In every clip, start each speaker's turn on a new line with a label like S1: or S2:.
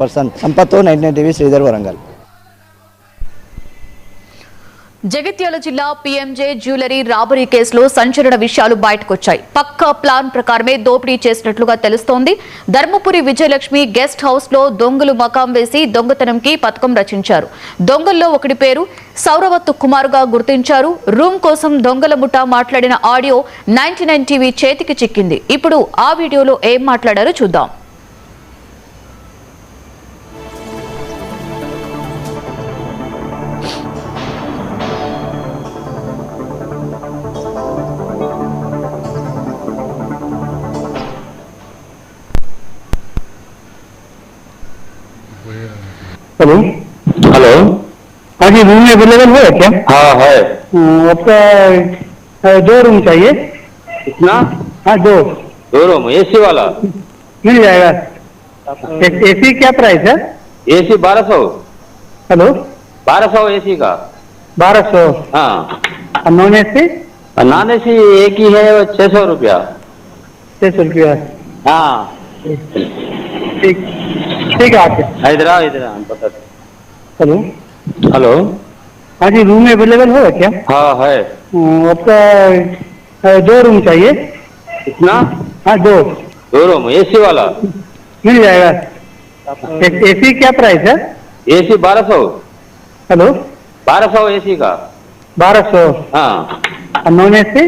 S1: Person Sampath 99 TV Sridhar Warangal.
S2: Jagtial జిల్లా PMJ jewellery robbery కేసులో సంచలన విషయాలు బయటకొచ్చాయి. పక్కా ప్లాన్ ప్రకారమే దోపిడీ చేసినట్లుగా తెలుస్తోంది. ధర్మపురి విజయలక్ష్మి గెస్ట్ హౌస్ లో దొంగలు మకాం వేసి దొంగతనంకి పథకం రచించారు. దొంగల్లో ఒకటి పేరు సౌరవత్తు కుమార్గా గుర్తించారు. రూమ్ కోసం దొంగల ముఠా మాట్లాడిన ఆడియో 99 టీవీ చేతికి చిక్కింది. ఇప్పుడు ఆ వీడియోలో ఏం మాట్లాడారో చూద్దాం.
S3: Hello
S4: hello.
S3: हाँ जी, रूम अवेलेबल है क्या?
S4: हाँ है।
S3: आपका 2 रूम चाहिए?
S4: कितना?
S3: हाँ 2
S4: रूम एसी वाला
S3: मिल जाएगा। एसी क्या प्राइस है?
S4: एसी 1200।
S3: हेलो
S4: 1200 एसी का
S3: 1200।
S4: हाँ।
S3: Non AC?
S4: नॉन एसी एक ही है 600 रुपया।
S3: 600 रुपया।
S4: हाँ
S3: ठीक ठीक है आके
S4: इधर आओ इधर आओ पता।
S3: Hello
S4: hello.
S3: हाँ जी, रूम अवेलेबल है क्या?
S4: हाँ है।
S3: आपका 2 रूम चाहिए?
S4: कितना?
S3: हाँ 2
S4: रूम एसी वाला
S3: मिल जाएगा। एसी क्या प्राइस है?
S4: एसी 1200।
S3: हेलो
S4: 1200 एसी का
S3: 1200।
S4: हाँ।
S3: Non AC?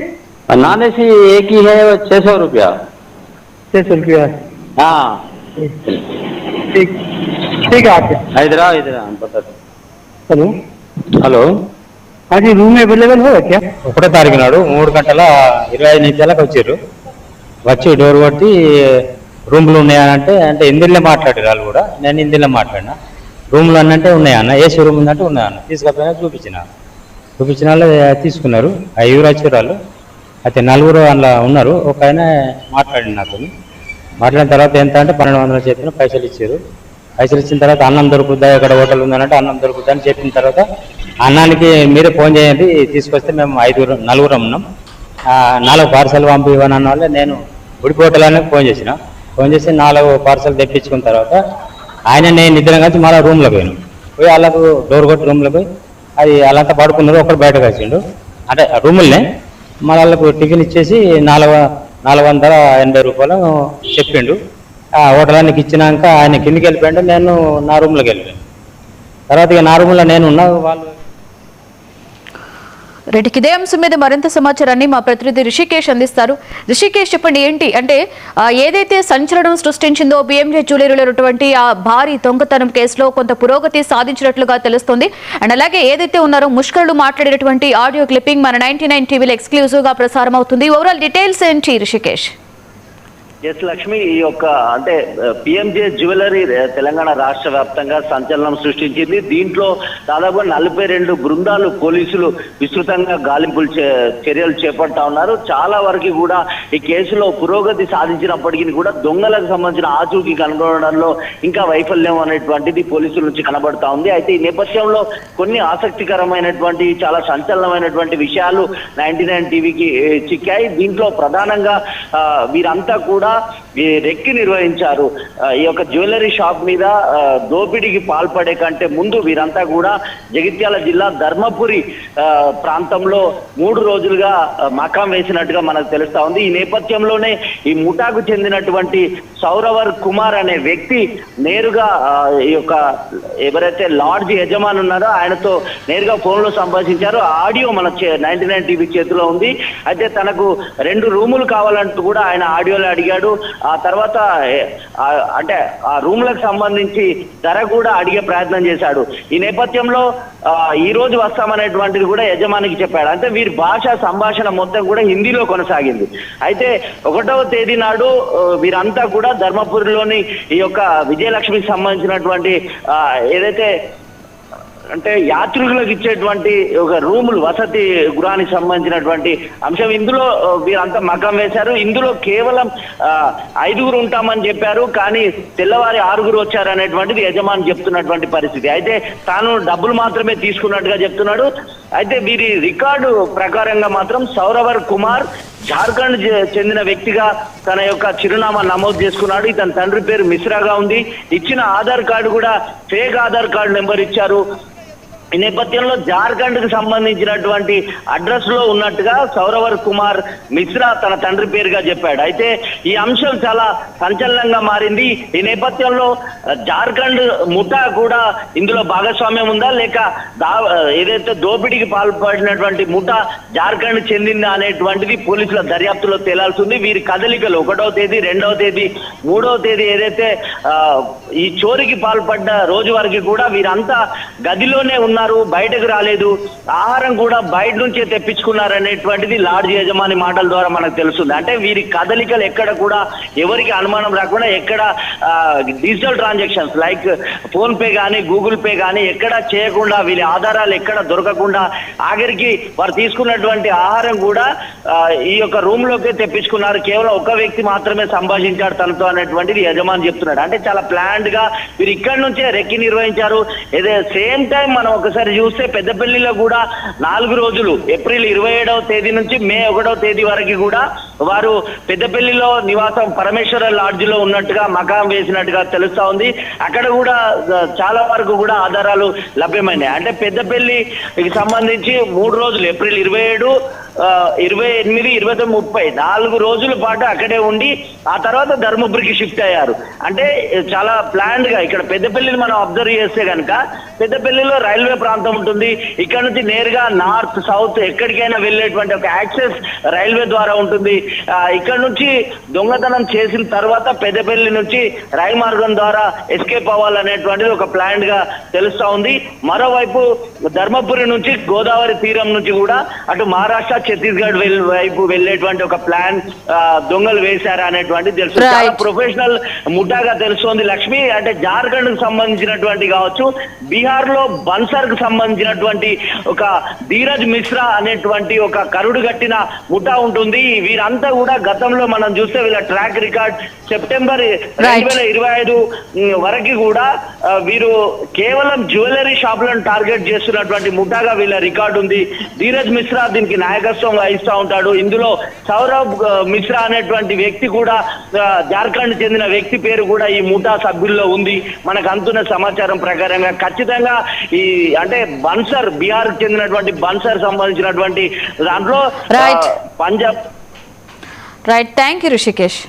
S4: नॉन एसी एक ही है 600 रुपया।
S3: 600 रुपया।
S4: हाँ
S3: ठीक ठीक है आके
S4: इधर आओ इधर आओ पता।
S3: Hello
S4: hello.
S3: हाँ जी, रूम अवेलेबल है क्या?
S5: 1వ తారీఖు నాడు 3:25 నిమిషాలకు వచ్చారు. వచ్చి డోర్ కొట్టి రూమ్లు ఉన్నాయనంటే అంటే హిందీలో మాట్లాడారు వాళ్ళు కూడా. నేను హిందీలో మాట్లాడినా. రూమ్లు అన్నంటే ఉన్నాయన్న, ఏసీ రూమ్ ఉందంటే ఉన్నాయన్న. తీసుకపోయినా చూపించిన వాళ్ళు తీసుకున్నారు. 5 వచ్చారు వాళ్ళు. అయితే 4 అందులో ఉన్నారు. ఒక ఆయన మాట్లాడింది నాతో. మాట్లాడిన తర్వాత ఎంత అంటే 1200 చెప్పిన పైసలు ఇచ్చారు. పైసలు ఇచ్చిన తర్వాత అన్నం దొరుకుద్దా, ఎక్కడ హోటల్ ఉందనంటే అన్నం దొరుకుద్దా అని చెప్పిన తర్వాత అన్నానికి మీరే ఫోన్ చేయండి తీసుకొస్తే మేము 4 ఉన్నాం, 4 పార్సల్ పంపివ్వని అన్న వాళ్ళే నేను ఉడిపి హోటల్ అనేది ఫోన్ చేసి 4 పార్సల్ తెప్పించుకున్న తర్వాత ఆయన నేను ఇద్దరం కలిసి మళ్ళీ రూమ్లో పోయినాం. పోయి వాళ్ళకు డోర్ కొట్టి రూమ్లో పోయి అది వాళ్ళంతా పడుకున్నారు. ఒకరు బయటకు వచ్చిండు అంటే రూములనే. మళ్ళీ వాళ్ళకు టిఫిన్ ఇచ్చేసి 480 రూపాయలు చెప్పిండు. ఆ హోటలానికి ఇచ్చినాక ఆయన కిందికి వెళ్ళిపోయాడు, నేను నా రూమ్లోకి వెళ్ళిపోయాను. తర్వాత ఇక నా రూమ్లో నేను ఉన్నా. వాళ్ళు
S2: రెడ్డికి ఇదే అంశం మీద మరింత సమాచారాన్ని మా ప్రతినిధి రిషికేష్ అందిస్తారు. రిషికేష్ చెప్పండి, ఏంటి అంటే ఏదైతే సంచలనం సృష్టించిందో పీఎంజే జ్యువెలరీలో ఉన్నటువంటి ఆ భారీ దొంగతనం కేసులో కొంత పురోగతి సాధించినట్లుగా తెలుస్తుంది. అండ్ అలాగే ఏదైతే ఉన్నారో ముష్కరులు మాట్లాడేటువంటి ఆడియో క్లిప్పింగ్ మన 99 టీవీలో ఎక్స్క్లూజివ్ గా ప్రసారం అవుతుంది. ఓవరాల్ డీటెయిల్స్ ఏంటి రిషికేష్?
S6: ఎస్ లక్ష్మి, ఈ యొక్క అంటే పీఎంజే జ్యువెలరీ తెలంగాణ రాష్ట్ర వ్యాప్తంగా సంచలనం సృష్టించింది. దీంట్లో దాదాపు 42 బృందాలు పోలీసులు విస్తృతంగా గాలింపులు చర్యలు చేపడతా ఉన్నారు. చాలా వరకు కూడా ఈ కేసులో పురోగతి సాధించినప్పటికీ కూడా దొంగలకు సంబంధించిన ఆచూకీ కనుగొనడంలో ఇంకా వైఫల్యం అనేటువంటిది పోలీసుల నుంచి కనబడతా ఉంది. అయితే ఈ నేపథ్యంలో కొన్ని ఆసక్తికరమైనటువంటి చాలా సంచలనమైనటువంటి విషయాలు 99 టీవీకి చిక్కాయి. దీంట్లో ప్రధానంగా వీరంతా కూడా రెక్కి నిర్వహించారు. ఈ యొక్క జ్యువెలరీ షాప్ మీద దోపిడీకి పాల్పడే కంటే ముందు వీరంతా కూడా జగిత్యాల జిల్లా ధర్మపురి ప్రాంతంలో 3 రోజులుగా మకాం వేసినట్టుగా మనకు తెలుస్తా ఉంది. ఈ నేపథ్యంలోనే ఈ ముఠాకు చెందినటువంటి సౌరవర్ కుమార్ అనే వ్యక్తి నేరుగా ఈ యొక్క ఎవరైతే లాడ్జ్ యజమాని ఉన్నారో ఆయనతో నేరుగా ఫోన్లో సంభాషించారు. ఆడియో మన 99 టీవీ చేతిలో ఉంది. అయితే తనకు 2 రూములు కావాలంటూ కూడా ఆయన ఆడియోలో అడిగాడు. ఆ తర్వాత అంటే ఆ రూమ్లకు సంబంధించి ధర కూడా అడిగే ప్రయత్నం చేశాడు. ఈ నేపథ్యంలో ఈ రోజు వస్తామనేటువంటిది కూడా యజమానికి చెప్పాడు. అంటే వీరి భాష సంభాషణ మొత్తం కూడా హిందీలో కొనసాగింది. అయితే 1వ తేదీ నాడు వీరంతా కూడా ధర్మపురిలోని ఈ యొక్క విజయలక్ష్మికి సంబంధించినటువంటి ఏదైతే అంటే యాత్రికులకు ఇచ్చేటువంటి ఒక రూములు వసతి గృహానికి సంబంధించినటువంటి అంశం. ఇందులో వీరంతా మకం వేశారు. ఇందులో కేవలం 5గురు ఉంటామని చెప్పారు, కానీ తెల్లవారి 6గురు వచ్చారు అనేటువంటిది యజమాని చెప్తున్నటువంటి పరిస్థితి. అయితే తాను డబ్బులు మాత్రమే తీసుకున్నట్టుగా చెప్తున్నాడు. అయితే వీరి రికార్డు ప్రకారంగా మాత్రం సౌరవర్ కుమార్ జార్ఖండ్ చెందిన వ్యక్తిగా తన యొక్క చిరునామా నమోదు చేసుకున్నాడు. ఇతని తండ్రి పేరు మిశ్రాగా ఉంది. ఇచ్చిన ఆధార్ కార్డు కూడా ఫేక్ ఆధార్ కార్డు నెంబర్ ఇచ్చారు. ఈ నేపథ్యంలో జార్ఖండ్ కి సంబంధించినటువంటి అడ్రస్ లో ఉన్నట్టుగా సౌరవర్ కుమార్ మిశ్రా తన తండ్రి పేరుగా చెప్పాడు. అయితే ఈ అంశం చాలా సంచలనంగా మారింది. ఈ నేపథ్యంలో జార్ఖండ్ ముఠా కూడా ఇందులో భాగస్వామ్యం ఉందా, లేక ఏదైతే దోపిడీకి పాల్పడినటువంటి ముఠా జార్ఖండ్ చెందిందా అనేటువంటిది పోలీసుల దర్యాప్తులో తేలాల్సి ఉంది. వీరి కదలికలు 1వ తేదీ, 2వ తేదీ, 3వ తేదీ ఏదైతే ఈ చోరీకి పాల్పడ్డ రోజు వరకు కూడా వీరంతా గదిలోనే ఉన్నారు, బయటకు రాలేదు. ఆహారం కూడా బయట నుంచే తెప్పించుకున్నారు అనేటువంటిది లాడ్జ్ యజమాని మాటల ద్వారా మనకు తెలుస్తుంది. అంటే వీరి కదలికలు ఎక్కడ కూడా ఎవరికి అనుమానం రాకుండా, ఎక్కడ digital transactions like phone pay కానీ గూగుల్ పే కానీ ఎక్కడ చేయకుండా, వీరి ఆధారాలు ఎక్కడ దొరకకుండా, ఆఖరికి వారు తీసుకున్నటువంటి ఆహారం కూడా ఈ యొక్క రూమ్ లోకే తెప్పించుకున్నారు. కేవలం ఒక వ్యక్తి మాత్రమే సంభాషించాడు తనతో అనేటువంటిది యజమాని చెప్తున్నాడు. అంటే చాలా ప్లాన్డ్ గా వీరు ఇక్కడి నుంచే రెక్కి నిర్వహించారు. ఏదే సేమ్ టైం మనం ఒకసారి చూస్తే పెద్దపల్లిలో కూడా 4 రోజులు ఏప్రిల్ 27వ తేదీ నుంచి మే 1వ తేదీ వరకు కూడా వారు పెద్దపల్లిలో నివాసం పరమేశ్వర లాడ్జ్ లో ఉన్నట్టుగా మకాం వేసినట్టుగా తెలుస్తా ఉంది. అక్కడ కూడా చాలా వరకు కూడా ఆధారాలు లభ్యమైనాయి. అంటే పెద్దపల్లికి సంబంధించి 3 రోజులు ఏప్రిల్ 27, 28, 29, 30 4 రోజుల పాటు అక్కడే ఉండి ఆ తర్వాత ధర్మపురికి షిఫ్ట్ అయ్యారు. అంటే చాలా ప్లాన్డ్ గా ఇక్కడ పెద్దపల్లిని మనం అబ్జర్వ్ చేస్తే కనుక పెద్దపల్లిలో రైల్వే ప్రాంతం ఉంటుంది. ఇక్కడ నుంచి నేరుగా నార్త్ సౌత్ ఎక్కడికైనా వెళ్ళేటువంటి ఒక యాక్సెస్ రైల్వే ద్వారా ఉంటుంది. ఇక్కడ నుంచి దొంగతనం చేసిన తర్వాత పెద్దపల్లి నుంచి రైలు మార్గం ద్వారా ఎస్కేప్ అవ్వాలనేటువంటిది ఒక ప్లాన్డ్ గా తెలుస్తా ఉంది. మరోవైపు ధర్మపురి నుంచి గోదావరి తీరం నుంచి కూడా అటు మహారాష్ట్ర, ఛత్తీస్గఢ్ వైపు వెళ్ళేటువంటి ఒక ప్లాన్ దొంగలు వేశారా అనేటువంటిది తెలుసు. చాలా ప్రొఫెషనల్ ముఠాగా తెలుస్తోంది లక్ష్మి. అంటే జార్ఖండ్ కు సంబంధించినటువంటి కావచ్చు, బీహార్ లో బన్సర్ కు సంబంధించినటువంటి ఒక ధీరజ్ మిశ్రా అనేటువంటి ఒక కరుడు గట్టిన ముఠా ఉంటుంది. వీరంతా కూడా గతంలో మనం చూస్తే వీళ్ళ ట్రాక్ రికార్డ్ సెప్టెంబర్ 2025 వరకు కూడా వీరు కేవలం జ్యువెలరీ షాపులను టార్గెట్ చేస్తున్నటువంటి ముఠాగా వీళ్ళ రికార్డు ఉంది. ధీరజ్ మిశ్రా దీనికి నాయకత్వం వహిస్తూ ఉంటాడు. ఇందులో సౌరవ్ మిశ్రా అనేటువంటి వ్యక్తి కూడా జార్ఖండ్ చెందిన వ్యక్తి పేరు కూడా ఈ ముఠా సభ్యుల్లో ఉంది. మనకు అందుతున్న సమాచారం ప్రకారంగా ఖచ్చితంగా ఈ అంటే బన్సర్ బీహార్ చెందినటువంటి బన్సర్ సంబంధించినటువంటి దాంట్లో Punjab.
S2: Right, thank you Rishikesh.